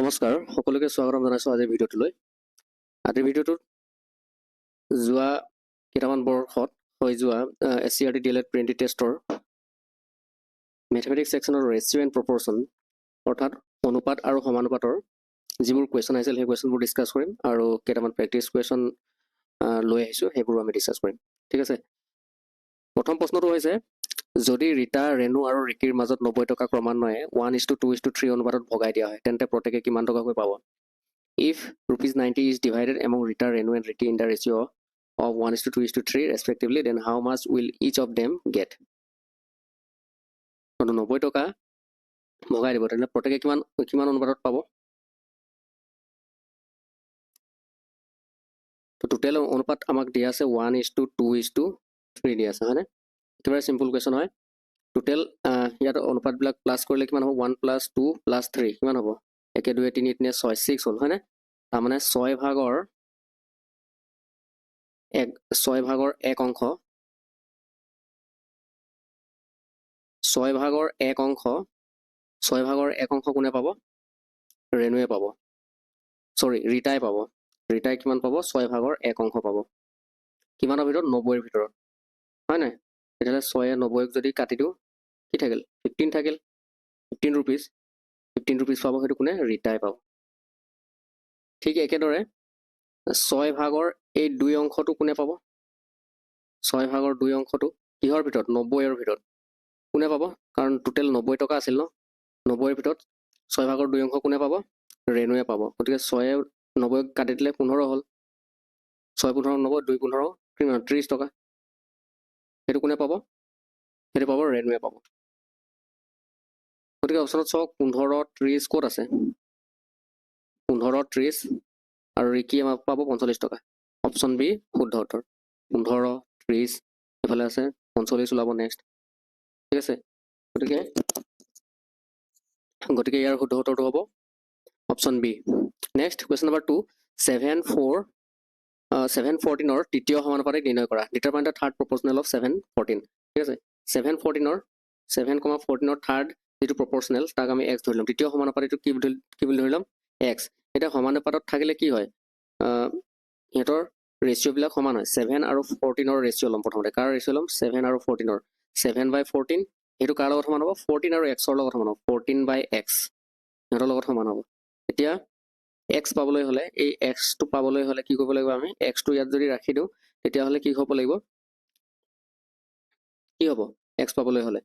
নমস্কাৰ সকলোকে স্বাগতম জনাইছো আজিৰ ভিডিঅ'টোলৈ। আজিৰ ভিডিঅ'টোত যোৱা কেইটামান বৰ্ষত হৈ যোৱা SCRT DLED প্ৰিণ্টেড টেষ্টৰ মেথমেটিক্স সেকশনৰ ৰেচিঅ' এণ্ড প্ৰপৰ্চন অৰ্থাৎ অনুপাত আৰু সমানুপাতৰ যিবোৰ কুৱেশ্যন আহিছিল সেই কুৱেশ্যনবোৰ ডিছকাছ কৰিম আৰু কেইটামান প্ৰেক্টিছ কুৱেশ্যন লৈ আহিছোঁ সেইবোৰ আমি ডিছকাছ কৰিম। ঠিক আছে, প্ৰথম প্ৰশ্নটো হৈছে যদি ৰীতা ৰেণু আৰু ৰিকিৰ মাজত 90 টকা ক্ৰমান্বয়ে 1:2:3 অনুপাতত ভগাই দিয়া হয় তেন্তে প্ৰত্যেকে কিমান টকাকৈ পাব? If ₹90 is divided among Rita, Renu and Ricky in the ratio of 1:2:3 respectively, then how much will each of them get? 90 টকা ভগাই দিব তেন্তে প্ৰত্যেকে কিমান অনুপাতত পাব? তো টোটেল অনুপাত আমাক দিয়া আছে 1:2:3 দিয়া আছে হয়নে? একেবাৰে সিম্পল কুৱেশ্যন হয়। টোটেল ইয়াত অনুপাতবিলাক প্লাছ কৰিলে কিমান হ'ব? 1 + 2 + 3 কিমান হ'ব? 1 2 3 3 6 6 হ'ল হয়নে? তাৰমানে 6 ভাগৰ 1 অংশ 6 ভাগৰ 1 অংশ 6 ভাগৰ 1 অংশ কোনে পাব? ৰেণুৱে পাব, সৰি ৰীতাই পাব। ৰীতাই কিমান পাব? 6 ভাগৰ 1 অংশ পাব। কিমানৰ ভিতৰত? 90ৰ ভিতৰত হয় নাই? তেতিয়াহ'লে 6 90ক যদি কাটি দিওঁ কি থাকিল? 15 থাকিল, 15 ৰুপিজ। 15 ৰুপিজ পাব, সেইটো কোনে? ৰীতাই পাব। ঠিক একেদৰে 6 ভাগৰ এই 2 অংশটো কোনে পাব? 6 ভাগৰ 2 অংশটো কিহৰ ভিতৰত? 90ৰ ভিতৰত কোনে পাব? কাৰণ টোটেল 90 টকা আছিল ন, 90ৰ ভিতৰত 6 ভাগৰ 2 অংশ কোনে পাব? ৰেণুৱে পাব। গতিকে 6 90ক কাটি দিলে 15 হ'ল, 6 15 90 2 15 কিমান? 30 টকা। সেইটো কোনে পাব? সেইটো পাব ৰেণুৱে পাব। গতিকে অপশ্যনত চাওক 15 30 ক'ত আছে? 15 30 আৰু ৰিকি আমাক পাব 45 টকা। অপশ্যন বি শুদ্ধ উত্তৰ। 15 30 এফালে আছে 45 ওলাব নেক্সট। ঠিক আছে, গতিকে ইয়াৰ শুদ্ধ উত্তৰটো হ'ব option B. Next question number 2, 714ৰ তৃতীয় সমানুপাতিক নিৰ্ণয় কৰা। Determine the third proportional of 714। ঠিক আছে, 714ৰ থাৰ্ড যিটো প্ৰপৰ্চনেল তাক আমি x ধৰি ল'ম। তৃতীয় সমানুপাতিকটো কি বুলি ধৰি ল'ম? x। এতিয়া সমানুপাতত থাকিলে কি হয়? সিহঁতৰ ৰেচিঅ'বিলাক সমান হয়। 7 আৰু 14ৰ ৰেচিঅ' ল'ম প্ৰথমতে। কাৰ ৰেচিঅ' ল'ম? 7 আৰু 14ৰ। 7/14 সেইটো কাৰ লগত সমান হ'ব? 14 আৰু xৰ লগত সমান হ'ব। 14/x সিহঁতৰ লগত সমান হ'ব। এতিয়া x পাবলৈ হ'লে এই xটো পাবলৈ হ'লে কি কৰিব লাগিব? আমি xটো ইয়াত যদি ৰাখি দিওঁ তেতিয়াহ'লে কি হ'ব লাগিব? কি হ'ব x পাবলৈ হ'লে?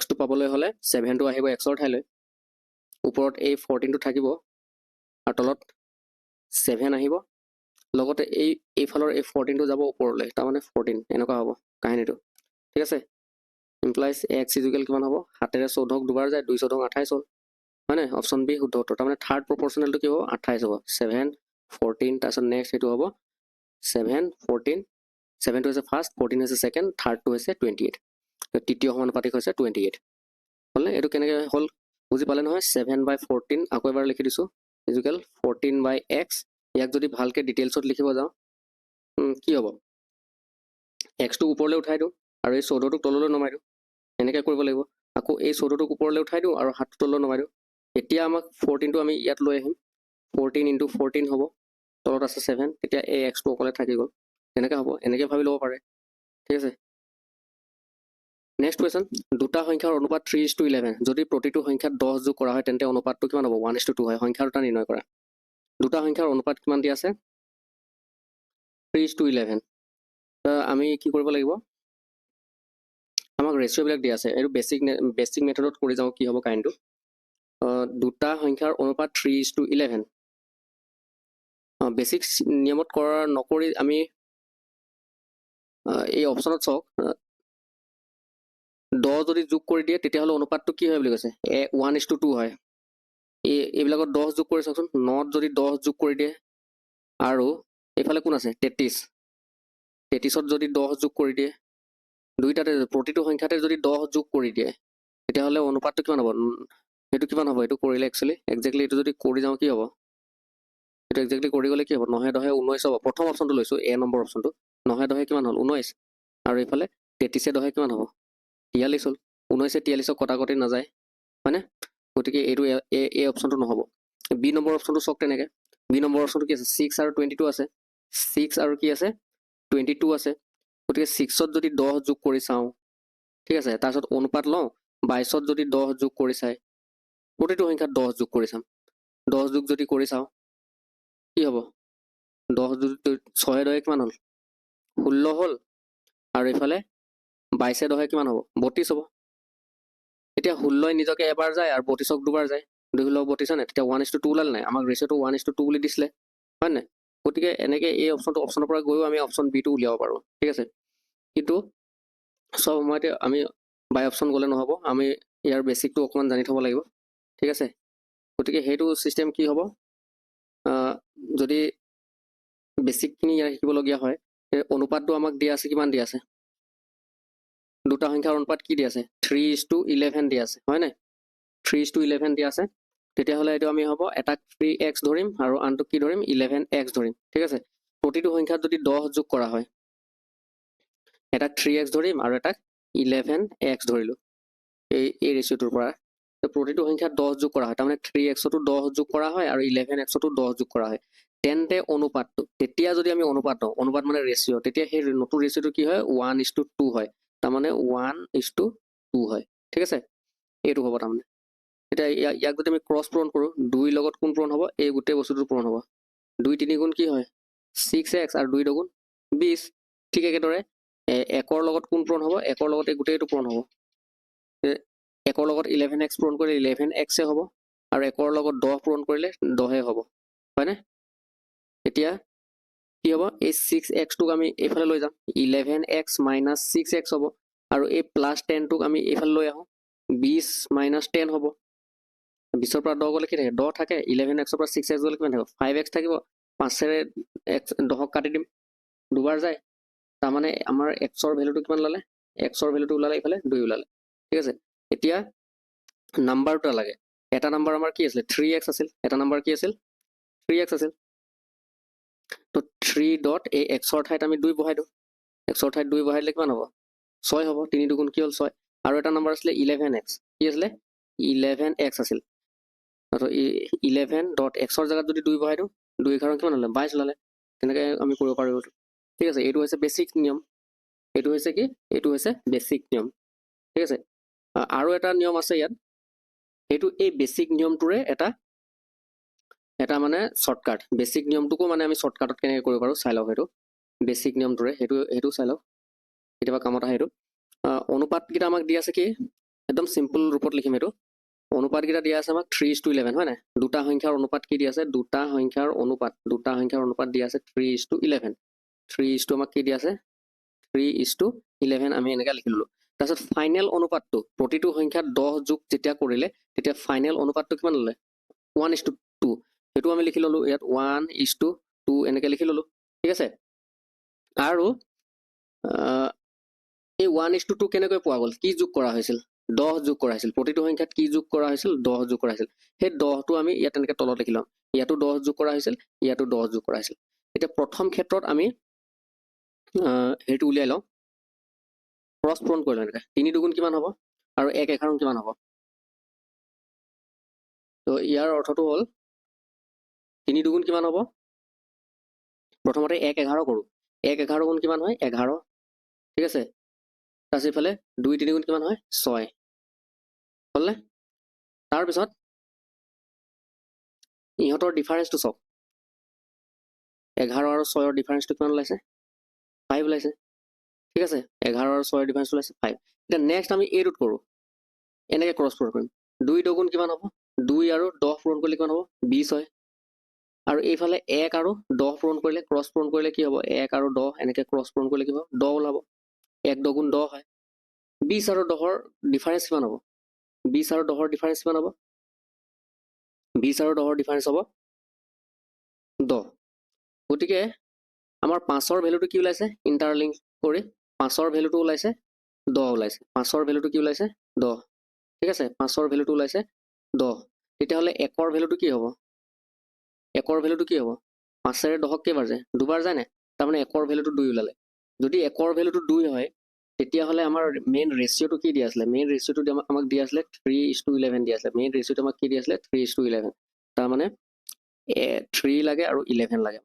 xটো পাবলৈ হ'লে 7টো আহিব xৰ ঠাইলৈ, ওপৰত এই 14টো থাকিব আৰু তলত 7 আহিব, লগতে এইফালৰ এই 14টো যাব ওপৰলৈ, তাৰমানে 14 এনেকুৱা হ'ব কাহিনীটো। ঠিক আছে, ইমপ্লাইজ x ইকুৱেল কিমান হ'ব? 7ৰে 14ক দুবাৰ যায়, 2 14 28 হ'ল হয় নাই? অপশ্যন বি শুদ্ধ উত্তৰ। তাৰমানে থাৰ্ড প্ৰপৰ্চনেলটো কি হ'ব? 28 হ'ব। 7 14 তাৰপিছত নেক্সট সেইটো হ'ব 7 14, 7টো হৈছে ফাৰ্ষ্ট, 14 হৈছে ছেকেণ্ড, থাৰ্ডটো হৈছে 28। তৃতীয় সমানুপাতিক হৈছে 28 হ'লে। এইটো কেনেকৈ হ'ল বুজি পালে নহয়? 7/14 আকৌ এবাৰ লিখি দিছোঁ ইকুৱেল 14/x। ইয়াক যদি ভালকৈ ডিটেইলছত লিখিব যাওঁ কি হ'ব? এক্সটো ওপৰলৈ উঠাই দিওঁ আৰু এই 14টোক তললৈ নমাই দিওঁ, এনেকৈ কৰিব লাগিব। আকৌ এই 14টোক ওপৰলৈ উঠাই দিওঁ আৰু 7টো তললৈ নমাই দিওঁ। এতিয়া আমাক 14টো আমি ইয়াত লৈ আহিম, 14 × 14 হ'ব, তলত আছে 7, তেতিয়া এই এক্সটো অকলে থাকি গ'ল। তেনেকৈ হ'ব, এনেকৈ ভাবি ল'ব পাৰে। ঠিক আছে, নেক্সট কুৱেশ্যন, দুটা সংখ্যাৰ অনুপাত 3:11। যদি প্ৰতিটো সংখ্যাত 10 যোগ কৰা হয় তেন্তে অনুপাতটো কিমান হ'ব? 1:2 হয়। সংখ্যা দুটা নিৰ্ণয় কৰা। দুটা সংখ্যাৰ অনুপাত কিমান দিয়া আছে? 3:11। আমি কি কৰিব লাগিব? আমাক ৰেচিঅ'বিলাক দিয়া আছে, এইটো বেছিক মেথডত কৰি যাওঁ কি হ'ব কাহিনীটো। দুটা সংখ্যাৰ অনুপাত 3:11 বেছিক নিয়মত নকৰি আমি এই অপশ্যনত চাওক 10 যদি যোগ কৰি দিয়ে তেতিয়াহ'লে অনুপাতটো কি হয় বুলি কৈছে? 1:2 হয়। এইবিলাকত 10 যোগ কৰি চাওকচোন, 9ত যদি 10 যোগ কৰি দিয়ে আৰু এইফালে কোন আছে? 33ত যদি 10 যোগ কৰি দিয়ে, দুইটাতে প্ৰতিটো সংখ্যাতে যদি 10 যোগ কৰি দিয়ে তেতিয়াহ'লে অনুপাতটো কিমান হ'ব? সেইটো কিমান হ'ব? এইটো কৰিলে একজেক্টলি এইটো যদি কৰি যাওঁ কি হ'ব? এইটো একজেক্টলি কৰি গ'লে কি হ'ব? 9 10 19 হ'ব। প্ৰথম অপশ্যনটো লৈছোঁ, এ নম্বৰ অপশ্যনটো। 9 10 কিমান হ'ল? 19। আৰু এইফালে 33 10 কিমান হ'ব? 43 হ'ল। 19 43ক কটাকটি নাযায় হয়নে? গতিকে এইটো এই অপশ্যনটো নহ'ব বি নম্বৰ অপশ্যনটো চাওক তেনেকৈ বি নম্বৰ অপশ্যনটো কি আছে 6 আৰু 22 আছে 6 আৰু কি আছে 22 আছে গতিকে 6ত যদি 10 যোগ কৰি চাওঁ ঠিক আছে তাৰপিছত অনুপাত লওঁ 22ত যদি 10 যোগ কৰি চাই প্ৰতিটো সংখ্যাত 10 যোগ কৰি চাম 10 যোগ যদি কৰি চাওঁ কি হ'ব 10 যোগ 6 10 কিমান হ'ল 16 হ'ল আৰু এইফালে 22 10 কিমান হ'ব 32 হ'ব এতিয়া 16 নিজকে এবাৰ যায় আৰু 32ক দুবাৰ যায় 2 16 32 নে তেতিয়া 1:2 ওলালে নাই আমাক ৰেচিঅ'টো 1:2 বুলি দিছিলে হয় নাই গতিকে এনেকৈ এই অপশ্যনৰ পৰা গৈও আমি অপশ্যন বিটো উলিয়াব পাৰোঁ ঠিক আছে কিন্তু সব সময়তে আমি বাই অপশ্যন গ'লে নহ'ব আমি ইয়াৰ বেচিকটো অকণমান জানি থ'ব লাগিব ঠিক আছে গতিকে সেইটো চিষ্টেম কি হ'ব যদি বেচিকখিনি ইয়াৰ শিকিবলগীয়া হয় অনুপাতটো আমাক দিয়া আছে কিমান দিয়া আছে দুটা সংখ্যাৰ অনুপাত কি দিয়া আছে 3:11 দিয়া আছে হয় নাই 3:11 দিয়া আছে তেতিয়াহ'লে এইটো আমি হ'ব এটাক 3x ধৰিম আৰু আনটোক কি ধৰিম 11x ধৰিম ঠিক আছে প্ৰতিটো সংখ্যাত যদি 10 যোগ কৰা হয় এটাক 3x ধৰিম আৰু এটাক 11x ধৰিলোঁ এই ৰেচিঅ'টোৰ পৰা প্ৰতিটো সংখ্যাত 10 যোগ কৰা হয় তাৰমানে 3xতো 10 যোগ কৰা হয় আৰু 11xতো 10 যোগ কৰা হয় তেন্তে অনুপাতটো তেতিয়া যদি আমি অনুপাত লওঁ অনুপাত মানে ৰেচিঅ' তেতিয়া সেই নতুন ৰেচিঅ'টো কি হয় 1:2 হয় তাৰমানে 1:2 হয় ঠিক আছে এইটো হ'ব তাৰমানে এতিয়া ইয়াক যদি আমি ক্ৰছ পূৰণ কৰোঁ 2 লগত কোন পূৰণ হ'ব এই গোটেই বস্তুটো পূৰণ হ'ব 2 3 গুণ কি হয় 6x আৰু 2 2 গুণ 20 ঠিক একেদৰে 1ৰ লগত কোন পূৰণ হ'ব 1ৰ লগত এই গোটেইটো পূৰণ হ'ব 1ৰ লগত 11x পূৰণ কৰিলে 11x হ'ব আৰু 1ৰ লগত 10 পূৰণ কৰিলে 10 হ'ব হয়নে এতিয়া কি হ'ব এই 6xটোক আমি এইফালে লৈ যাম 11x minus 6x হ'ব আৰু এই প্লাছ 10টোক আমি এইফালে লৈ আহোঁ 20 minus 10 হ'ব 20ৰ পৰা 10 গ'লে কি থাকে 10 থাকে 11xৰ পৰা 6x গ'লে কিমান থাকিব 5x থাকিব 5ৰে 10ক কাটি দিম দুবাৰ যায় তাৰমানে আমাৰ xৰ ভেলুটো কিমান ওলালে xৰ ভেলুটো ওলালে এইফালে 2 ওলালে ঠিক আছে এতিয়া নাম্বাৰ দুটা লাগে এটা নাম্বাৰ আমাৰ কি আছিল 3x আছিল এটা নাম্বাৰ কি আছিল 3x আছিল তো 3 ডট এই xৰ ঠাইত আমি 2 বহাই দিওঁ xৰ ঠাইত 2 বহাই দিলে কিমান হ'ব 6 হ'ব 3 2 গুণ কি হ'ল 6 আৰু এটা নাম্বাৰ আছিলে 11x কি আছিলে 11x আছিল আৰু 11 ডট xৰ জেগাত যদি 2 বহাই দিওঁ 2 11 কিমান হ'লে 22 ওলালে তেনেকৈ আমি কৰিব পাৰোঁ ঠিক আছে এইটো হৈছে বেচিক নিয়ম এইটো হৈছে কি এইটো হৈছে বেচিক নিয়ম ঠিক আছে আৰু এটা নিয়ম আছে ইয়াত সেইটো এই বেচিক নিয়মটোৰে এটা মানে শ্বৰ্টকাট বেচিক নিয়মটোকো মানে আমি শ্বৰ্টকাটত কেনেকৈ কৰিব পাৰোঁ চাই লওক সেইটো বেচিক নিয়মটোৰে সেইটো চাই লওক কেতিয়াবা কামত আহে সেইটো অনুপাতকেইটা আমাক দি আছে কি একদম চিম্পল ৰূপত লিখিম এইটো অনুপাতকেইটা দিয়া আছে আমাক 3:11 হয় নাই দুটা সংখ্যাৰ অনুপাত কি দি আছে দুটা সংখ্যাৰ অনুপাত দি আছে 3:11 3 আমাক কি দি আছে 3:11 আমি এনেকৈ লিখি ল'লোঁ তাৰপিছত ফাইনেল অনুপাতটো প্ৰতিটো সংখ্যাত 10 যোগ যেতিয়া কৰিলে তেতিয়া ফাইনেল অনুপাতটো কিমান ল'লে 1:2 সেইটো আমি লিখি ল'লোঁ ইয়াত 1:2 এনেকৈ লিখি ল'লোঁ ঠিক আছে আৰু এই 1:2 কেনেকৈ পোৱা গ'ল কি যোগ কৰা হৈছিল 10 যোগ কৰা হৈছিল প্ৰতিটো সংখ্যাত কি যোগ কৰা হৈছিল 10 যোগ কৰা হৈছিল সেই 10টো আমি ইয়াত এনেকৈ তলত লিখি ল'ম ইয়াতো 10 যোগ কৰা হৈছিল ইয়াতো 10 যোগ কৰা হৈছিল এতিয়া প্ৰথম ক্ষেত্ৰত আমি সেইটো উলিয়াই লওঁ ক্ৰছ পূৰণ কৰি লওঁ এনেকৈ 3 2 গুণ কিমান হ'ব আৰু 1 11 কিমান হ'ব তো ইয়াৰ অৰ্থটো হ'ল 3 2 গুণ কিমান হ'ব প্ৰথমতে 1 11 কৰোঁ 1 11 গুণ কিমান হয় 11 ঠিক আছে তাৰপিছত ইফালে 2 3 গুণ কিমান হয় 6 হ'লনে তাৰপিছত ইহঁতৰ ডিফাৰেঞ্চটো চাওক 11 আৰু 6ৰ ডিফাৰেঞ্চটো কিমান ওলাইছে 5 ওলাইছে ঠিক আছে 11 আৰু 6ৰ ডিফাৰেঞ্চ ওলাইছে 5 এতিয়া নেক্সট আমি এইটোত কৰোঁ এনেকৈ ক্ৰছ পূৰণ কৰিম 2 2 গুণ কিমান হ'ব 2 আৰু 10 পূৰণ কৰিলে কিমান হ'ব 20 হয় আৰু এইফালে 1 আৰু 10 পূৰণ কৰিলে ক্ৰছ পূৰণ কৰিলে কি হ'ব 1 আৰু 10 এনেকৈ ক্ৰছ পূৰণ কৰিলে কি হ'ব 10 ওলাব 1 2 গুণ 10 হয় 20 আৰু 10ৰ ডিফাৰেঞ্চ কিমান হ'ব 20 আৰু 10ৰ ডিফাৰেঞ্চ কিমান হ'ব 20 আৰু 10ৰ ডিফাৰেঞ্চ হ'ব 10 গতিকে আমাৰ 5ৰ ভেলুটো কি ওলাইছে ইণ্টাৰলিংক কৰি 5ৰ ভেলুটো ওলাইছে 10 ওলাইছে 5ৰ ভেলুটো কি ওলাইছে 10 ঠিক আছে 5ৰ ভেলুটো ওলাইছে 10 তেতিয়াহ'লে 1ৰ ভেলুটো কি হ'ব 1ৰ ভেলুটো কি হ'ব 5ৰে 10ক কেইবাৰ যায় দুবাৰ যায় নাই তাৰমানে 1ৰ ভেলুটো 2 ওলালে যদি 1ৰ ভেলুটো 2 হয় তেতিয়াহ'লে আমাৰ মেইন ৰেচিঅ'টো কি দিয়া আছিলে মেইন ৰেচিঅ'টো আমাক দিয়া আছিলে 3:11 দিয়া আছিলে মেইন ৰেচিঅ'টো আমাক কি দিয়া আছিলে 3:11 তাৰমানে 3 লাগে আৰু 11 লাগে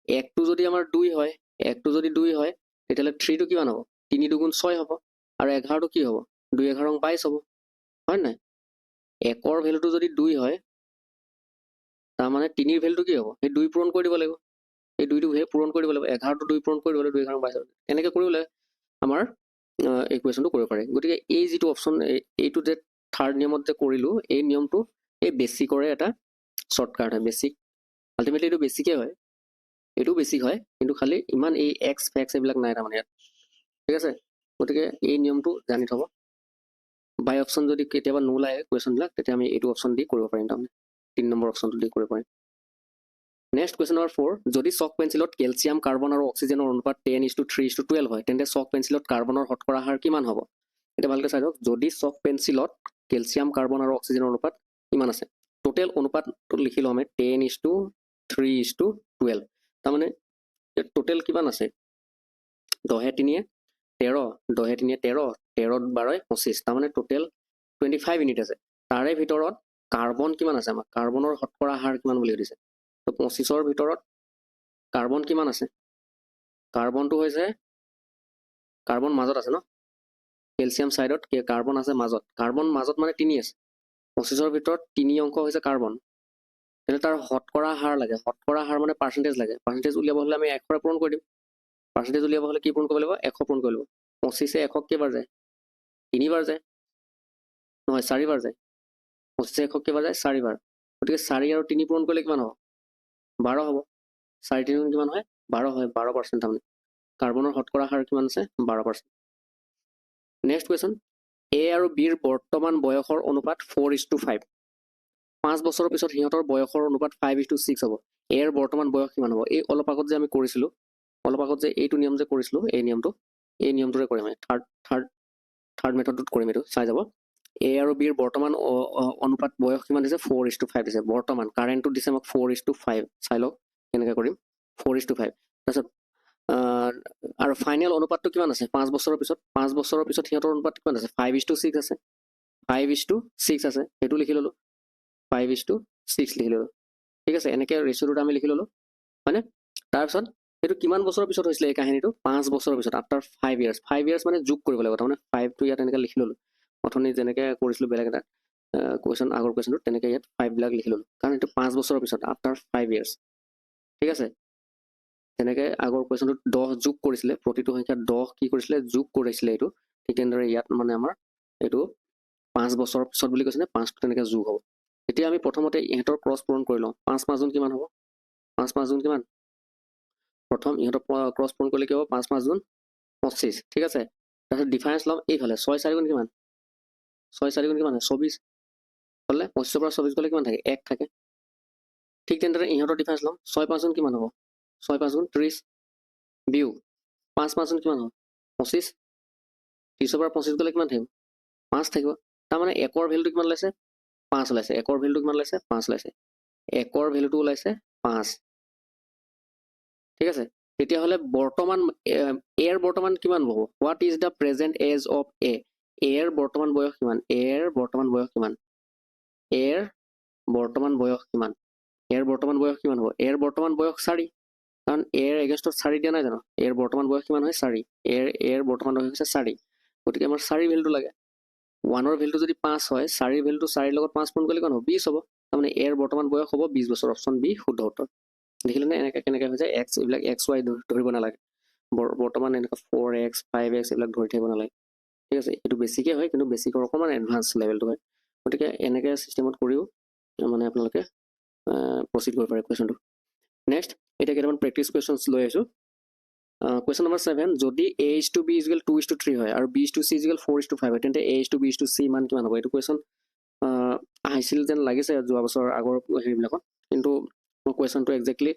একটো যদি আমাৰ 2 হয় একটো যদি 2 হয় তেতিয়াহ'লে 3টো কিমান হ'ব 3 2 গুণ 6 হ'ব আৰু 11টো কি হ'ব 2 11 22 হ'ব হয় নাই একৰ ভ্যালুটো যদি 2 হয় তাৰমানে 3ৰ ভ্যালুটো কি হ'ব সেই 2 পূৰণ কৰি দিব লাগিব এই 2টো পূৰণ কৰি দিব লাগিব 11টো 2 পূৰণ কৰি দিব লাগিব 2 11 22 এনেকৈ কৰিলে আমাৰ এই কুৱেশ্যনটো কৰিব পাৰে গতিকে এই যিটো অপশ্যন এইটো যে থাৰ্ড নিয়মত যে কৰিলো এই নিয়মটো এই বেছিকৰে এটা শৰ্টকাট হয় বেছিক আল্টিমেটলি এইটো বেছিকে হয় এইটো বেছিক হয় কিন্তু খালি ইমান এই এক্স ফেক্স এইবিলাক নাই তাৰমানে ইয়াত ঠিক আছে গতিকে এই নিয়মটো জানি থব বাই অপশ্যন যদি কেতিয়াবা নোলায় কুৱেশ্যনবিলাক তেতিয়া আমি এইটো অপশ্যন দি কৰিব পাৰিম তাৰমানে 3 নম্বৰ অপশ্যনটো দি কৰিব পাৰিম নেক্সট কুৱেশ্যন নম্বৰ 4 যদি চক পেঞ্চিলত কেলছিয়াম কাৰ্বন আৰু অক্সিজেনৰ অনুপাত 10:3:12 হয় তেন্তে চক পেঞ্চিলত কাৰ্বনৰ শতকৰা হাৰ কিমান হ'ব এটা ভালকৈ চাই লওক যদি চক পেঞ্চিলত কেলছিয়াম কাৰ্বন আৰু অক্সিজেনৰ অনুপাত কিমান আছে টোটেল অনুপাতটো লিখি লওঁ আমি 10:3:12 তাৰমানে টোটেল কিমান আছে 10 3 13 10 3 13 13 12 25 তাৰমানে টোটেল 25 ইউনিট আছে তাৰে ভিতৰত কাৰ্বন কিমান আছে আমাৰ কাৰ্বনৰ শতকৰা হাৰ কিমান বুলি সুধিছে তো 25ৰ ভিতৰত কাৰ্বন কিমান আছে কাৰ্বনটো হৈছে কাৰ্বন মাজত আছে ন কেলছিয়াম সাইডত কাৰ্বন আছে মাজত কাৰ্বন মাজত মানে 3 আছে 25ৰ ভিতৰত 3 অংক হৈছে কাৰ্বন তেনে তাৰ শতকৰা হাৰ লাগে শতকৰা হাৰ মানে পাৰ্চেন্টেজ লাগে পাৰ্চেন্টেজ উলিয়াব হলে আমি 100 পূৰণ কৰি দিম পাৰ্চেন্টেজ উলিয়াব হলে কি পূৰণ কৰিব লাগিব 100 পূৰণ কৰিব লাগিব 25 100 কেইবাৰ যায় 3 বাৰ যায় নহয় 4 বাৰ যায় 25 100 কেইবাৰ যায় 4 বাৰ গতিকে 4 আৰু 3 পূৰণ কৰিলে কিমান হ'ব 12 হ'ব 4 3 কিমান হয় 12 হয় 12% তাৰমানে কাৰ্বনৰ শতকৰা হাৰ কিমান আছে 12% নেক্সট কুৱেশ্যন এ আৰু বিৰ বৰ্তমান বয়সৰ অনুপাত 4:5 5 বছৰৰ পিছত সিহঁতৰ বয়সৰ অনুপাত 5:6 হ'ব এৰ বৰ্তমান বয়স কিমান হ'ব এই অলপ আগত যে আমি কৰিছিলোঁ অলপ আগত যে এইটো নিয়ম যে কৰিছিলোঁ এই নিয়মটোৰে কৰিম আমি থাৰ্ড মেথডটোত কৰিম এইটো চাই যাব এ আৰু বিৰ বৰ্তমান অনুপাত বয়স কিমান দিছে 4:5 দিছে বৰ্তমান কাৰেণ্টটো দিছে আমাক 4:5 চাই লওক কেনেকৈ কৰিম 4:5 তাৰপিছত আৰু ফাইনেল অনুপাতটো কিমান আছে 5 বছৰৰ পিছত সিহঁতৰ অনুপাত কিমান আছে 5:6 আছে 5:6 আছে সেইটো লিখি ললো 5:6 লিখি ললো ঠিক আছে এনেকৈ ৰেচিঅ'টো আমি লিখি ললো হয়নে তাৰপিছত এইটো কিমান বছৰৰ পিছত হৈছিলে এই কাহিনীটো 5 বছৰৰ পিছত আফটাৰ 5 ইয়াৰ্ছ 5 ইয়াৰ্ছ মানে যোগ কৰিব লাগিব তাৰমানে 5টো ইয়াত এনেকৈ লিখি ললো অথনি যেনেকৈ কৰিছিলোঁ বেলেগ এটা কুৱেশ্যন আগৰ কুৱেশ্যনটো তেনেকৈ ইয়াত 5 বিলাক লিখি ললো কাৰণ এইটো 5 বছৰৰ পিছত আফটাৰ 5 ইয়াৰ্ছ ঠিক আছে তেনেকৈ আগৰ কুৱেশ্যনটোত 10 যোগ কৰিছিলে প্ৰতিটো সংখ্যা 10 কি কৰিছিলে যোগ কৰিছিলে এইটো ঠিক তেনেদৰে ইয়াত মানে আমাৰ এইটো 5 বছৰৰ পিছত বুলি কৈছে নে 5টো তেনেকৈ যোগ হ'ব এতিয়া আমি প্ৰথমতে ইহঁতৰ ক্ৰছ পূৰণ কৰি লওঁ 5 5 গুণ কিমান হ'ব 5 5 গুণ কিমান প্ৰথম ইহঁতৰ ক্ৰছ পূৰণ কৰিলে কি হ'ব 5 5 গুণ 25 ঠিক আছে তাৰপিছত ডিফাৰেঞ্চ ল'ম এইফালে 6 4 গুণ কিমান 6 4 গুণ কিমান হয় 24 হ'লে 25ৰ পৰা 24 গ'লে কিমান থাকে 1 থাকে ঠিক তেনেদৰে ইহঁতৰ ডিফাৰেঞ্চ ল'ম 6 5 গুণ কিমান হ'ব 6 5 গুণ 30 বিয়োগ 5 5 গুণ কিমান হ'ব 25 30ৰ পৰা 25 গ'লে কিমান থাকিব 5 থাকিব তাৰমানে একৰ ভেলুটো কিমান ওলাইছে 5 ওলাইছে একৰ ভেলুটো কিমান ওলাইছে 5 ওলাইছে একৰ ভেলুটো ওলাইছে 5 ঠিক আছে তেতিয়াহ'লে বৰ্তমান এৰ বৰ্তমান কিমান হ'ব what is the present age of এৰ বৰ্তমান বয়স কিমান এৰ বৰ্তমান বয়স কিমান এৰ বৰ্তমান বয়স কিমান এৰ বৰ্তমান বয়স কিমান হ'ব এৰ বৰ্তমান বয়স 4 কাৰণ এৰ এগেইনষ্টত 4 দিয়া নাই জানো এৰ বৰ্তমান বয়স কিমান হয় 4 এৰ বৰ্তমান বয়স হৈছে 4 গতিকে আমাৰ 4 ভেলুটো লাগে 1ৰ ভেলুটো যদি 5 হয় 4ৰ ভেলুটো 4ৰ লগত 5 পূৰণ কৰিলে কিমান হ'ব 20 হ'ব তাৰমানে এৰ বৰ্তমান বয়স হ'ব 20 বছৰ অপশ্যন বি শুদ্ধ উত্তৰ দেখিলে নে এনেকৈ কেনেকৈ হৈ যায় এক্স এইবিলাক এক্স ৱাই ধৰিব নালাগে বৰ্তমান এনেকুৱা 4x 5x এইবিলাক ধৰি থাকিব নালাগে ঠিক আছে এইটো বেছিকৈ হয় কিন্তু বেছিকৰ অকণমান এডভান্স লেভেলটো হয় গতিকে এনেকৈ চিষ্টেমত কৰিও মানে আপোনালোকে প্ৰচিড কৰিব পাৰে কুৱেশ্যনটো নেক্সট এতিয়া কেইটামান প্ৰেক্টিছ কুৱেশ্যনছ লৈ আহিছোঁ কুৱেশ্যন নম্বৰ 7 যদি a:b = 2:3 হয় আৰু b:c = 4:5 হয় তেন্তে a:b:c মান কিমান হ'ব এইটো কুৱেশ্যন আহিছিল যেন লাগিছে যোৱা বছৰ আগৰ হেৰিবিলাকত কিন্তু মই কুৱেশ্যনটো একজেক্টলি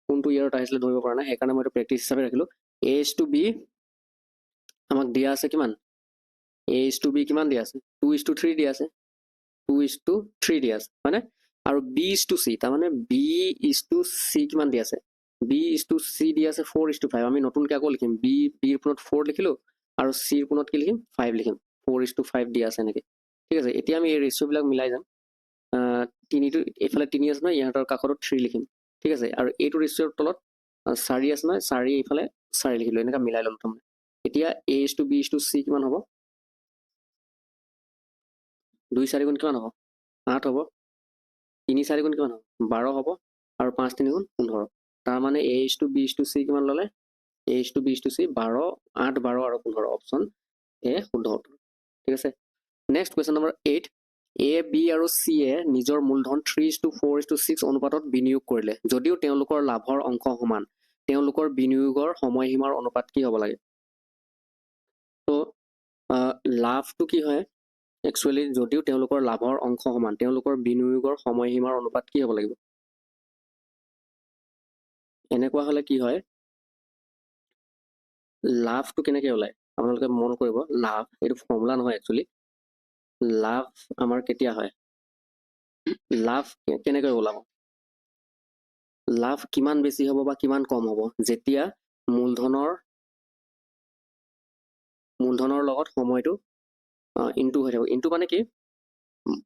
কোনটো ইয়াৰত আহিছিলে ধৰিব পৰা নাই সেইকাৰণে মই এইটো প্ৰেক্টিছ হিচাপে ৰাখিলোঁ a:b আমাক দিয়া আছে কিমান a:b কিমান দিয়া আছে 2:3 দিয়া আছে 2:3 দিয়া আছে হয়নে আৰু b:c তাৰমানে b:c কিমান দিয়া আছে b:c দিয়া আছে 4:5 আমি নতুনকৈ আকৌ লিখিম b ৰ ওপৰত 4 লিখিলোঁ আৰু চিৰ কোণত কি লিখিম 5 লিখিম 4:5 দিয়া আছে এনেকৈ ঠিক আছে এতিয়া আমি এই ৰেচিঅ'বিলাক মিলাই যাম তিনিটো এইফালে 3 আছে নহয় ইহঁতৰ কাষতো 3 লিখিম ঠিক আছে আৰু এইটো ৰেচিঅ'ৰ তলত 4 আছে নহয় 4 এইফালে 4 লিখিলো এনেকৈ মিলাই ল'লো তাৰমানে এতিয়া A:B:C কিমান হ'ব 2 4 গুণ কিমান হ'ব 8 হ'ব 3 4 গুণ কিমান হ'ব 12 হ'ব আৰু 5 3 গুণ 15 তাৰমানে A:B:C কিমান ল'লে A:B:C 12 8 12 আৰু 15 অপশ্যন এ শুদ্ধ উত্তৰ ঠিক আছে next question number 8 A B আৰু C এ নিজৰ মূলধন 3:4:6 অনুপাতত বিনিয়োগ কৰিলে যদিও তেওঁলোকৰ লাভৰ অংশ সমান তেওঁলোকৰ বিনিয়োগৰ সময়সীমাৰ অনুপাত কি হ'ব লাগে তো লাভটো কি হয় একচুৱেলি যদিও তেওঁলোকৰ লাভৰ অংশ সমান তেওঁলোকৰ বিনিয়োগৰ সময়সীমাৰ অনুপাত কি হ'ব লাগিব এনেকুৱা হ'লে কি হয় লাভটো কেনেকৈ ওলায় আপোনালোকে মন কৰিব লাভ এইটো ফৰ্মুলা নহয় একচুৱেলি লাভ আমাৰ কেতিয়া হয় লাভ কেনেকৈ ওলাব লাভ কিমান বেছি হ'ব বা কিমান কম হ'ব যেতিয়া মূলধনৰ লগত সময়টো ইনটু হৈ থাকিব ইনটু মানে কি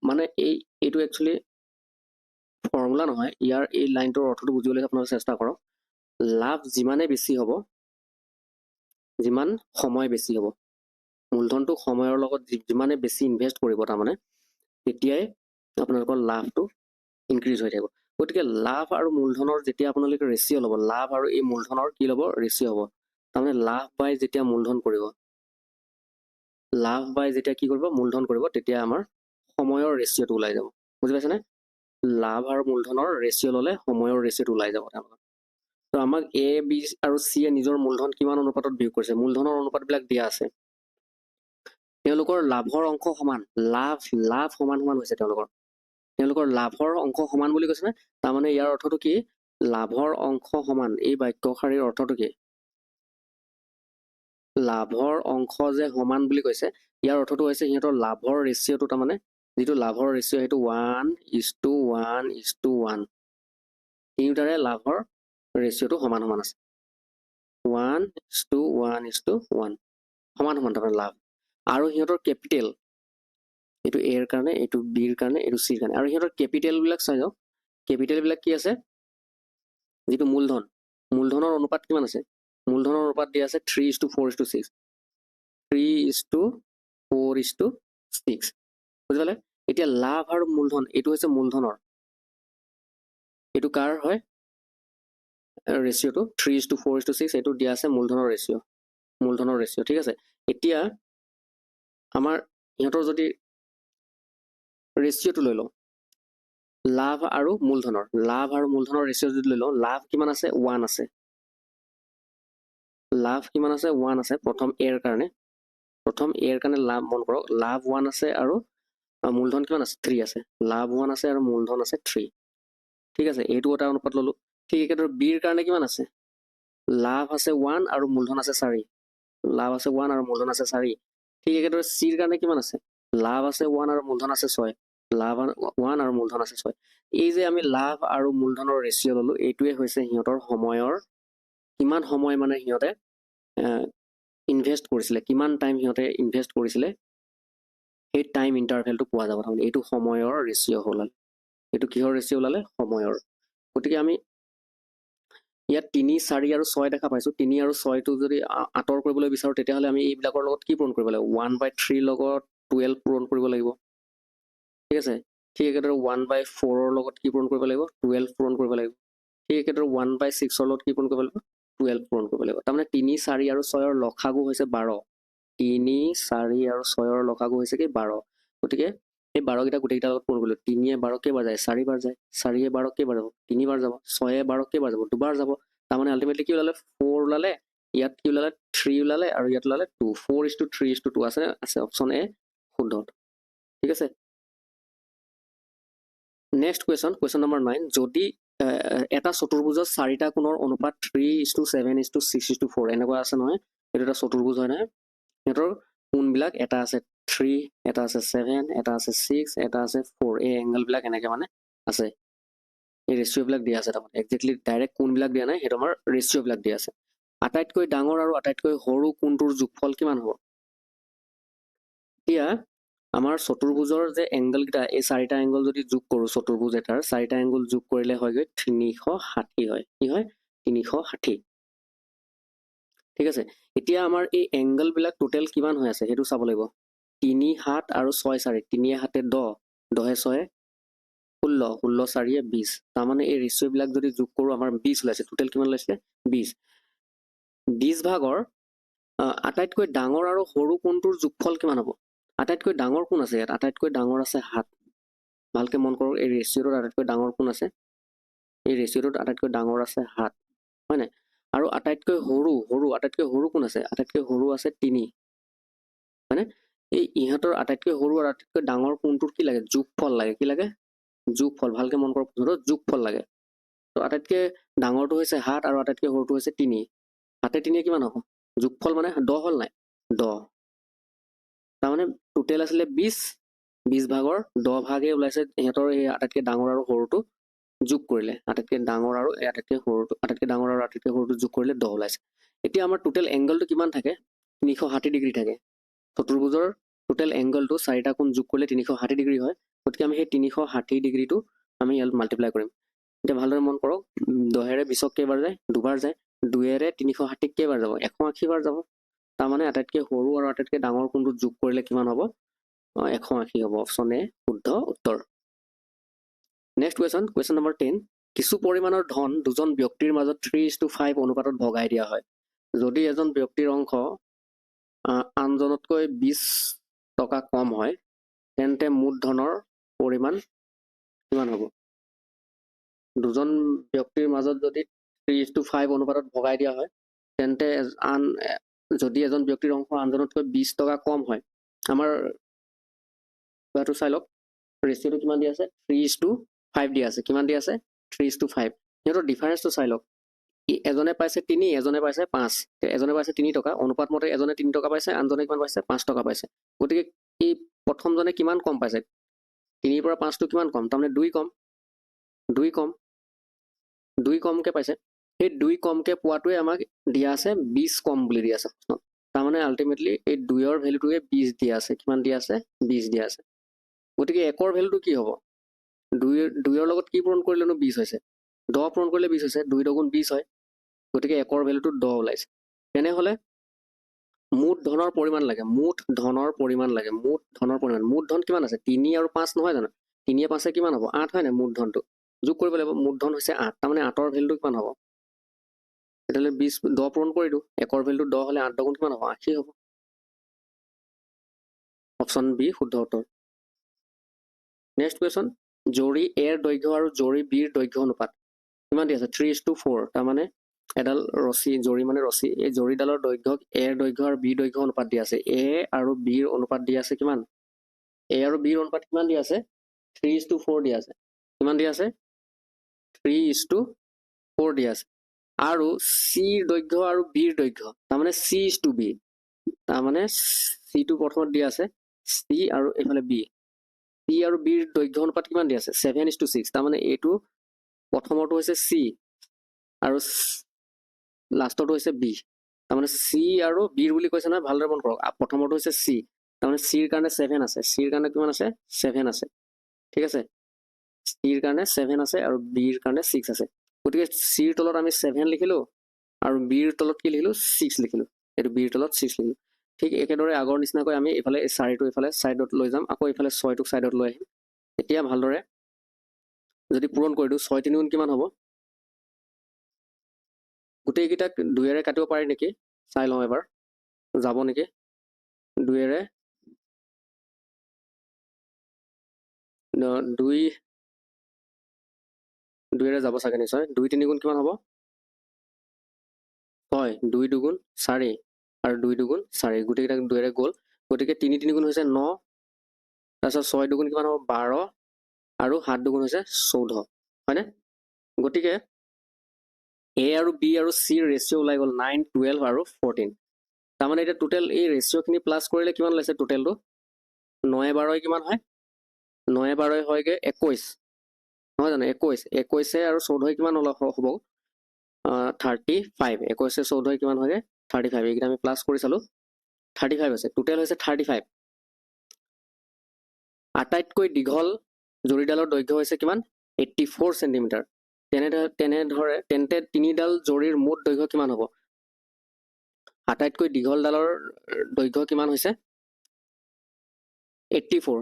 মানে এইটো একচুৱেলি ফৰ্মুলা নহয় ইয়াৰ এই লাইনটোৰ অৰ্থটো বুজিবলৈ আপোনালোকে চেষ্টা কৰক লাভ যিমানে বেছি হ'ব যিমান সময় বেছি হ'ব মূলধনটো সময়ৰ লগত যিমানে বেছি ইনভেষ্ট কৰিব তাৰমানে তেতিয়াই আপোনালোকৰ লাভটো ইনক্ৰিজ হৈ থাকিব গতিকে লাভ আৰু মূলধনৰ যেতিয়া আপোনালোকে ৰেচিঅ' ল'ব লাভ আৰু এই মূলধনৰ কি ল'ব ৰেচিঅ' হ'ব তাৰমানে লাভ বাই যেতিয়া মূলধন কৰিব লাভ বাই যেতিয়া কি কৰিব মূলধন কৰিব তেতিয়া আমাৰ সময়ৰ ৰেচিঅ'টো ওলাই যাব বুজি পাইছেনে লাভ আৰু মূলধনৰ ৰেচিঅ' ল'লে সময়ৰ ৰেচিঅ'টো ওলাই যাব তেওঁলোকৰ তো আমাক A B আৰু C এ নিজৰ মূলধন কিমান অনুপাতত বিয়োগ কৰিছে মূলধনৰ অনুপাতবিলাক দিয়া আছে তেওঁলোকৰ লাভৰ অংশ সমান লাভ সমান সমান হৈছে তেওঁলোকৰ লাভৰ অংশ সমান বুলি কৈছে নে তাৰমানে ইয়াৰ অৰ্থটো কি লাভৰ অংশ সমান এই বাক্যশাৰীৰ অৰ্থটো কি লাভৰ অংশ যে সমান বুলি কৈছে ইয়াৰ অৰ্থটো হৈছে সিহঁতৰ লাভৰ ৰেচিঅ'টো তাৰমানে যিটো লাভৰ ৰেচিঅ' সেইটো 1:1:1 তিনিওটাৰে লাভৰ ৰেচিঅ'টো সমান সমান আছে 1:1:1 সমান সমান তাৰমানে লাভ আৰু সিহঁতৰ কেপিটেল এইটো এৰ কাৰণে এইটো বিৰ কাৰণে এইটো চিৰ কাৰণে আৰু সিহঁতৰ কেপিটেলবিলাক চাই যাওক কেপিটেলবিলাক কি আছে যিটো মূলধনৰ অনুপাত কিমান আছে মূলধনৰ অনুপাত দিয়া আছে 3:4:6 3:4:6 বুজি পালে এতিয়া লাভ আৰু মূলধন এইটো হৈছে মূলধনৰ এইটো কাৰ হয় ৰেচিঅ'টো 3:4:6 এইটো দিয়া আছে মূলধনৰ ৰেচিঅ' ঠিক আছে এতিয়া আমাৰ ইহঁতৰ যদি ৰেচিঅ'টো লৈ লওঁ লাভ আৰু মূলধনৰ ৰেচিঅ' যদি লৈ লওঁ লাভ কিমান আছে 1 আছে লাভ কিমান আছে 1 আছে প্ৰথম এৰ কাৰণে লাভ মন কৰক লাভ 1 আছে আৰু মূলধন কিমান আছে 3 আছে লাভ 1 আছে আৰু মূলধন আছে 3 ঠিক আছে এইটো এটা অনুপাত ল'লো ঠিক একেদৰে বিৰ কাৰণে কিমান আছে লাভ আছে 1 আৰু মূলধন আছে 4 লাভ আছে 1 আৰু মূলধন আছে 4 ঠিক একেদৰে চিৰ কাৰণে কিমান আছে লাভ আছে 1 আৰু মূলধন আছে 6 লাভ 1 আৰু মূলধন আছে 6 এই যে আমি লাভ আৰু মূলধনৰ ৰেচিঅ' ল'লো এইটোৱে হৈছে সিহঁতৰ সময়ৰ কিমান সময় মানে সিহঁতে ইনভেষ্ট কৰিছিলে কিমান টাইম সিহঁতে ইনভেষ্ট কৰিছিলে সেই টাইম ইণ্টাৰভেলটো পোৱা যাব তাৰমানে এইটো সময়ৰ ৰেচিঅ' ওলালে এইটো কিহৰ ৰেচিঅ' ওলালে সময়ৰ গতিকে আমি ইয়াত 3 4 আৰু 6 দেখা পাইছোঁ 3 আৰু 6টো যদি আঁতৰ কৰিবলৈ বিচাৰোঁ তেতিয়াহ'লে আমি এইবিলাকৰ লগত কি পূৰণ কৰিব লাগিব 1/3 লগত 12 পূৰণ কৰিব লাগিব ঠিক আছে ঠিক একেদৰে 1/4 লগত কি পূৰণ কৰিব লাগিব 12 পূৰণ কৰিব লাগিব ঠিক একেদৰে 1/6 লগত কি পূৰণ কৰিব লাগিব 12 পূৰণ কৰিব লাগিব তাৰমানে 3 4 আৰু 6ৰ লসাগু হৈছে 12 3 4 আৰু 6ৰ লসাগু হৈছে কি 12 গতিকে এই 12 কেইটা গোটেইকেইটাৰ লগত পূৰণ কৰিলোঁ 3 12 কেইবাৰ যায় 4 বাৰ যায় 4 12 কেইবাৰ যাব 3 বাৰ যাব 6 12 কেইবাৰ যাব 2 বাৰ যাব তাৰমানে আল্টিমেটলি কি ওলালে 4 ওলালে ইয়াত কি ওলালে 3 ওলালে আৰু ইয়াত ওলালে 2 4:3:2 আছে অপশ্যন এ শুদ্ধ ঠিক আছে নেক্সট কুৱেশ্যন নম্বৰ 9 যদি এটা চতুৰ্ভুজৰ 4টা কোণৰ অনুপাত 3:7:6:4 এনেকুৱা আছে নহয় এইটো এটা চতুৰ্ভুজ হয় নহয় সিহঁতৰ কোণবিলাক এটা আছে 3 এটা আছে 7 এটা আছে 6 এটা আছে 4 এই এংগলবিলাক এনেকৈ মানে আছে এই ৰেচিঅ'বিলাক দিয়া আছে তাৰমানে একজেক্টলি ডাইৰেক্ট কোণবিলাক দিয়া নাই সেইটো আমাৰ ৰেচিঅ'বিলাক দিয়া আছে আটাইতকৈ ডাঙৰ আৰু আটাইতকৈ সৰু কোণটোৰ যোগফল কিমান হ'ব এতিয়া আমাৰ চতুৰ্ভুজৰ যে এংগলকেইটা এই চাৰিটা এংগল যদি যোগ কৰোঁ চতুৰ্ভুজ এটাৰ চাৰিটা এংগল যোগ কৰিলে হয়গৈ 360 হয় কি হয় 360 ঠিক আছে এতিয়া আমাৰ এই এংগলবিলাক টোটেল কিমান হৈ আছে সেইটো চাব লাগিব 3 7 আৰু 6 4 3 7 10 10 6 16 16 4 20 তাৰমানে এই ৰেচিঅ'বিলাক যদি যোগ কৰোঁ আমাৰ 20 ওলাইছে টোটেল কিমান ওলাইছে 20 ভাগৰ আটাইতকৈ ডাঙৰ আৰু সৰু কোণটোৰ যোগফল কিমান হ'ব আটাইতকৈ ডাঙৰ কোণ আছে ইয়াত আটাইতকৈ ডাঙৰ আছে 7 ভালকৈ মন কৰক এই ৰেচিঅ'টোত আটাইতকৈ ডাঙৰ কোণ আছে এই ৰেচিঅ'টোত আটাইতকৈ ডাঙৰ আছে 7 হয় নাই আৰু আটাইতকৈ সৰু কোণ আছে আটাইতকৈ সৰু আছে 3 হয়নে এই ইহঁতৰ আটাইতকৈ সৰু আৰু আটাইতকৈ ডাঙৰ কোণটোৰ কি লাগে যোগফল লাগে কি লাগে যোগফল ভালকৈ মন কৰক যোগফল লাগে তো আটাইতকৈ ডাঙৰটো হৈছে 7 আৰু আটাইতকৈ সৰুটো হৈছে 3 7 3 কিমান হ'ব যোগফল মানে 10 হ'ল নাই 10 তাৰমানে টোটেল আছিলে 20 ভাগৰ 10 ভাগে ওলাইছে ইহঁতৰ এই আটাইতকৈ ডাঙৰ আৰু সৰুটো যোগ কৰিলে আটাইতকৈ ডাঙৰ আৰু আটাইতকৈ সৰুটো যোগ কৰিলে 10 ওলাইছে এতিয়া আমাৰ টোটেল এংগলটো কিমান থাকে 360 ডিগ্ৰী থাকে চতুৰ্ভুজৰ টোটেল এংগলটো চাৰিটা কোণ যোগ কৰিলে 360 ডিগ্ৰী হয় গতিকে আমি সেই 360 ডিগ্ৰীটো আমি ইয়াত মাল্টিপ্লাই কৰিম এতিয়া ভালদৰে মন কৰক 10ৰে 20ক কেইবাৰ যায় দুবাৰ যায় 2ৰে 360 কেইবাৰ যাব 180 বাৰ যাব তাৰমানে আটাইতকৈ সৰু আৰু আটাইতকৈ ডাঙৰ কোণটো যোগ কৰিলে কিমান হ'ব 180 হ'ব অপশ্যন এ শুদ্ধ উত্তৰ নেক্সট কুৱেশ্যন নম্বৰ 10 কিছু পৰিমাণৰ ধন দুজন ব্যক্তিৰ মাজত 3:5 অনুপাতত ভগাই দিয়া হয় যদি এজন ব্যক্তিৰ অংশ আনজনতকৈ 20 টকা কম হয় তেন্তে মুঠ ধনৰ পৰিমাণ কিমান হ'ব দুজন ব্যক্তিৰ মাজত যদি 3:5 অনুপাতত ভগাই দিয়া হয় তেন্তে যদি এজন ব্যক্তিৰ অংশ আনজনতকৈ 20 টকা কম হয় আমাৰ এইটো চাই লওক ৰেচিঅ'টো কিমান দিয়া আছে 3:5 দিয়া আছে কিমান দিয়া আছে 3:5 সিহঁতৰ ডিফাৰেন্সটো চাই লওক এজনে পাইছে 3 এজনে পাইছে 5 এজনে পাইছে 3 টকা অনুপাত মতে এজনে 3 টকা পাইছে আনজনে কিমান পাইছে 5 টকা পাইছে গতিকে এই প্ৰথমজনে কিমান কম পাইছে 3 পৰা 5 টো কিমান কম তাৰমানে 2 কমকে পাইছে সেই 2 কমকে পোৱাটোৱে আমাক দিয়া আছে 20 কম বুলি দিয়া আছে তাৰমানে আল্টিমেটলি এই 2ৰ ভ্যালুটোৱে 20 দিয়া আছে কিমান দিয়া আছে 20 দিয়া আছে গতিকে 1ৰ ভ্যালুটো কি হ'ব 2ৰ লগত কি পূৰণ কৰিলেনো 20 হৈছে 10 পূৰণ কৰিলে 20 হৈছে 2 দুগুণ 20 হয় গতিকে 1ৰ ভ্যালুটো 10 ওলাইছে তেনেহলে মুঠ ধনৰ পৰিমাণ লাগে মুঠ ধনৰ মুঠ ধন কিমান আছে 3 আৰু 5 নহয় জানো 3 এ 5 এ কিমান হ'ব 8 হয় না মুঠ ধনটো যোগ কৰিব লাগিব মুঠ ধন হৈছে 8 তাৰমানে 8ৰ ভ্যালুটো কিমান হ'ব এটালে 20 10 পূৰণ কৰি দিও 1ৰ ভ্যালুটো 10 হলে 8 দুগুণ কিমান হ'ব 80 হ'ব অপশ্যন বি শুদ্ধ উত্তৰ নেক্সট কুৱেশ্যন জৰি এৰ দৈৰ্ঘ্য আৰু জৰি বিৰ দৈৰ্ঘ্য অনুপাত কিমান দিয়া আছে 3:4 তাৰমানে এডাল ৰছী জৰি মানে ৰছী এই জৰিডালৰ দৈৰ্ঘ্যক এৰ দৈৰ্ঘ্য আৰু বি দৈৰ্ঘ্য অনুপাত দিয়া আছে এ আৰু বিৰ অনুপাত দিয়া আছে কিমান এ আৰু বিৰ অনুপাত কিমান দিয়া আছে 3:4 দিয়া আছে কিমান দিয়া আছে 3:4 দিয়া আছে আৰু চিৰ দৈৰ্ঘ্য আৰু বিৰ দৈৰ্ঘ্য তাৰমানে c:b তাৰমানে c টো প্ৰথমত দিয়া আছে c আৰু এইফালে b c আৰু বিৰ দৈৰ্ঘ্য অনুপাত কিমান দিয়া আছে 7:6 তাৰমানে এইটো প্ৰথমৰটো হৈছে c আৰু লাষ্টৰটো হৈছে b তাৰমানে c আৰু বিৰ বুলি কৈছে নহয় ভালদৰে মন কৰক প্ৰথমৰটো হৈছে c তাৰমানে c ৰ কাৰণে 7 আছে c ৰ কাৰণে কিমান আছে 7 আছে ঠিক আছে c ৰ কাৰণে 7 আছে আৰু b ৰ কাৰণে 6 আছে গতিকে c ৰ তলত আমি 7 লিখিলো আৰু b ৰ তলত কি লিখিলো 6 লিখিলো এটো b ৰ তলত 6 লিখিলো ঠিক একেদৰে আগৰ নিচিনাকৈ আমি এফালে 4টো এফালে সাইডত লৈ যাম আকৌ এফালে 6টো সাইডত লৈ আহিম এতিয়া ভালদৰে যদি পূৰণ কৰি দিও 6 3 গুণ কিমান হ'ব গোটেইকেইটাক 2ৰে কাটিব পাৰি নেকি চাই লওঁ এবাৰ যাব নেকি 2ৰে 2ৰে যাব চাগে নিশ্চয় 2 3 গুণ কিমান হ'ব 6 2 দুগুণ 4 আৰু 2 দুগুণ 4 গোটেইকেইটা 2ৰে গ'ল গতিকে 3 3 গুণ হৈছে 9 তাৰপিছত 6 দুগুণ কিমান হ'ব 12 আৰু 7 দুগুণ হৈছে 14 হয়নে গতিকে a আৰু b আৰু c ৰ ৰেচিঅ ওলাই গ'ল 9 12 আৰু 14 তাৰমানে এটা টোটেল এই ৰেচিঅখিনি প্লাস কৰিলে কিমান লৈছে টোটেলটো 9 12 কিমান হয় 9 12 হয়গে 21 নহয় জানো 21 আৰু 14 কিমান হ'ব 35 21 14 কিমান হয়গে 35 এইকেইটা আমি প্লাস কৰি চালো 35 আছে টোটেল হৈছে 35 আটাইতকৈ দীঘল জৰীডালৰ দৈৰ্ঘ্য হৈছে কিমান 84 সেন্টিমিটাৰ তেন্তে তিনিডাল জৰীৰ মুঠ দৈৰ্ঘ্য কিমান হ'ব আটাইতকৈ দীঘল ডালৰ দৈৰ্ঘ্য কিমান হৈছে 84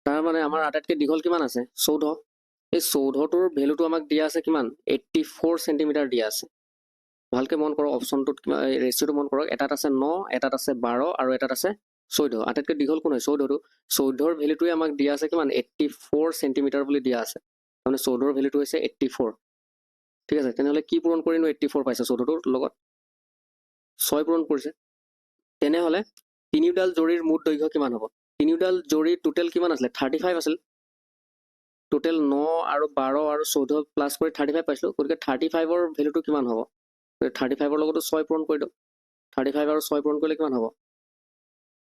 তাৰ মানে আমাৰ আটাইতকৈ দীঘল কিমান আছে 14 এই 14টোৰ ভ্যালুটো আমাক দিয়া আছে কিমান 84 সেন্টিমিটাৰ দিয়া আছে ভালকে মন কৰক অপচনটোত ৰেচিওটো মন কৰক এটাত আছে 9 এটাত আছে 12 আৰু এটাত আছে 14 আটাইতকৈ দীঘল কোন হয় 14টো 14ৰ ভ্যালুটোৱে আমাক দিয়া আছে কিমান 84 সেন্টিমিটাৰ বুলি দিয়া আছে মানে 14ৰ ভ্যালুটো হৈছে 84 ঠিক আছে তেনেহলে কি পূৰণ কৰিনো 84 পাইছে 14টোৰ লগত 6 পূৰণ কৰিছে তেনেহলে তিনিডাল জৰীৰ মুঠ দৈৰ্ঘ্য কিমান হ'ব তিনিডাল জৰী টোটেল কিমান আছিল 35 আছিল টোটেল 9 আৰু 12 আৰু 14 প্লাস কৰি 35 পাইছিলো গতিকে 35ৰ ভ্যালুটো কিমান হ'ব 35ৰ লগতো 6 পূৰণ কৰি দিও 35 আৰু 6 পূৰণ কৰিলে কিমান হ'ব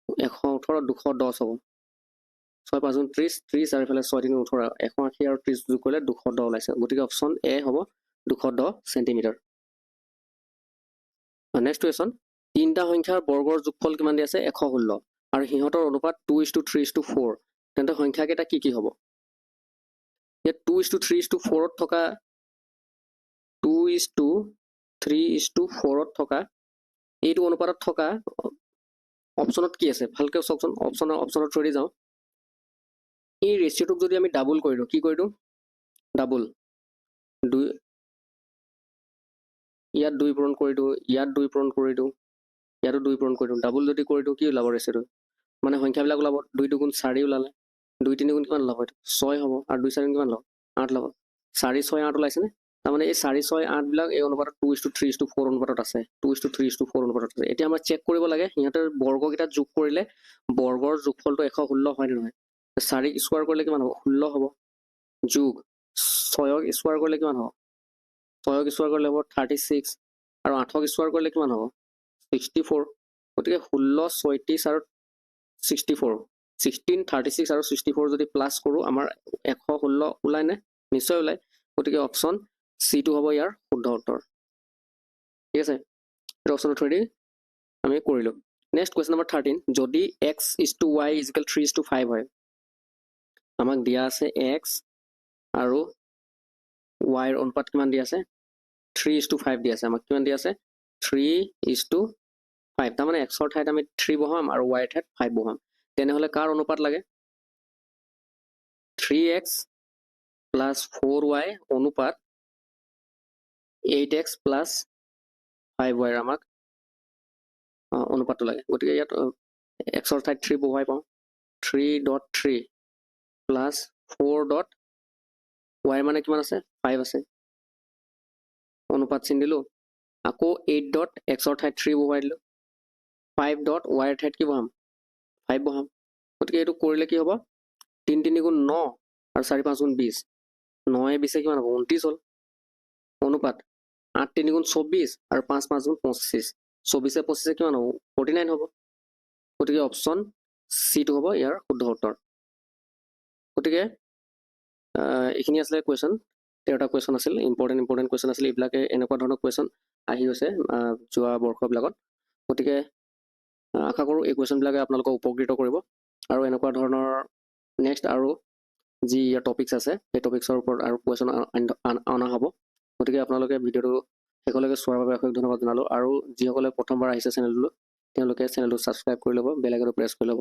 118 210 হ'ব 6 5 30 30 আৰু ইফালে 6 3 18 180 আৰু 30 যোগ কৰিলে 210 ওলাইছে গতিকে অপচন এ হ'ব 210 সেন্টিমিটাৰ নেক্সট কোৱেশ্চন তিনটা সংখ্যাৰ বৰ্গৰ যোগফল কিমান দিয়া আছে 116 আৰু হিহঁতৰ অনুপাত 2:3:4 তেন্তে সংখ্যা কেইটা কি হ'ব ইয়াত 2:3:4 ত থকা 2:3:4 ত থকা এইটো অনুপাতত থকা অপচনত কি আছে ভালকে চাওকচোন অপচনৰ থ্ৰুদি যাও এই ৰেচিওটোক যদি আমি ডাবল কৰি দিও কি কৰি দিও ডাবল 2 ইয়াত 2 পূৰণ কৰি দিও ইয়াত 2 পূৰণ কৰি দিও ইয়াতো 2 পূৰণ কৰি দিও ডাবল যদি কৰি দিও কি ওলাব ৰেচিওটো মানে সংখ্যাবিলাক ওলাব 2 2 গুণ 4 ওলালে 2 3 গুণ কিমান ওলাব 6 হ'ব আৰু 2 4 গুণ কিমান ওলাব 8 ওলাব 4 6 8 ওলাইছে নে তাৰমানে এই 4 6 8 বিলাক এই অনুপাতত 2:3:4 অনুপাতত আছে 2:3:4 অনুপাতত আছে এতিয়া আমাৰ চেক কৰিব লাগে হিহঁতৰ বৰ্গকেইটা যোগ কৰিলে বৰ্গৰ যোগফলটো 116 হয় নে নহয় 4 স্কয়াৰ কৰিলে কিমান হ'ব 16 হ'ব যোগ 6ক স্কয়াৰ কৰিলে কিমান হ'ব 6ক স্কয়াৰ কৰিলে হ'ব 36 আৰু 8ক স্কয়াৰ কৰিলে কিমান হ'ব 64 গতিকে 16 36 আৰু 64 16 36 আৰু 64 যদি প্লাস কৰো আমাৰ 116 ওলাই নে নিশ্চয় ওলাই গতিকে অপচন সি টো হ'ব ইয়াৰ শুদ্ধ উত্তৰ ঠিক আছে এটা অপচন থ্ৰুদি আমি কৰিলো নেক্সট কোৱেশ্চন নম্বৰ 13 যদি x:y = 3:5 হয় আমাক দিয়া আছে x আৰু y ৰ অনুপাত কিমান দিয়া আছে 3:5 দিয়া আছে আমাক কিমান দিয়া আছে 3:5 তাৰ মানে x ৰ ঠাইত আমি 3 বহাম আৰু y ৰ ঠাইত 5 বহাম তেনেহলে কাৰ অনুপাত লাগে 3x + 4y অনুপাত 8x + 5y আমাক অনুপাতটো লাগে গতিকে ইয়াত x ৰ ঠাইত 3 বহাই পাওঁ 3.3 + 4. y মানে কিমান আছে 5 আছে অনুপাত চিন দিলো আকৌ 8. x ৰ ঠাইত 3 বহাই দিলো 5. y ৰ ঠাইত কি বহাম 5 বহাম গতিকে এইটো কৰিলে কি হ'ব 3 3 গুণ 9 আৰু 4 5 গুণ 20 9 এ 20 কিমান হ'ব 29 হ'ল অনুপাত 8 3 গুণ 24 আৰু 5 5 গুণ 25 24 এ 25 কিমান হ'ব 49 হ'ব গতিকে অপচন সি টো হ'ব ইয়াৰ শুদ্ধ উত্তৰ গতিকে এইখিনি আসলে কোৱেশ্চন 13টা কোৱেশ্চন আছিল ইম্পৰ্টেন্ট কোৱেশ্চন আছিল এইবিলাকে এনেকুৱা ধৰণৰ কোৱেশ্চন আহি আছে যোৱা বৰ্ষবিলাকত গতিকে আশা কৰো এই কোৱেশ্চনবিলাকে আপোনালোকক উপকৃত কৰিব আৰু এনেকুৱা ধৰণৰ নেক্সট আৰু যি ইয়াৰ টপিকস আছে এই টপিকসৰ ওপৰত আৰু কোৱেশ্চন অনা হ'ব গতিকে আপোনালোকে ভিডিওটো শেষলৈকে চোৱাৰ বাবে অশেষ ধন্যবাদ জনালো আৰু যিসকলে প্ৰথমবাৰ আহিছে চেনেলটো তেওঁলোকে চেনেলটো সাবস্ক্ৰাইব কৰি ল'ব বেল আইকনটো প্ৰেছ কৰি ল'ব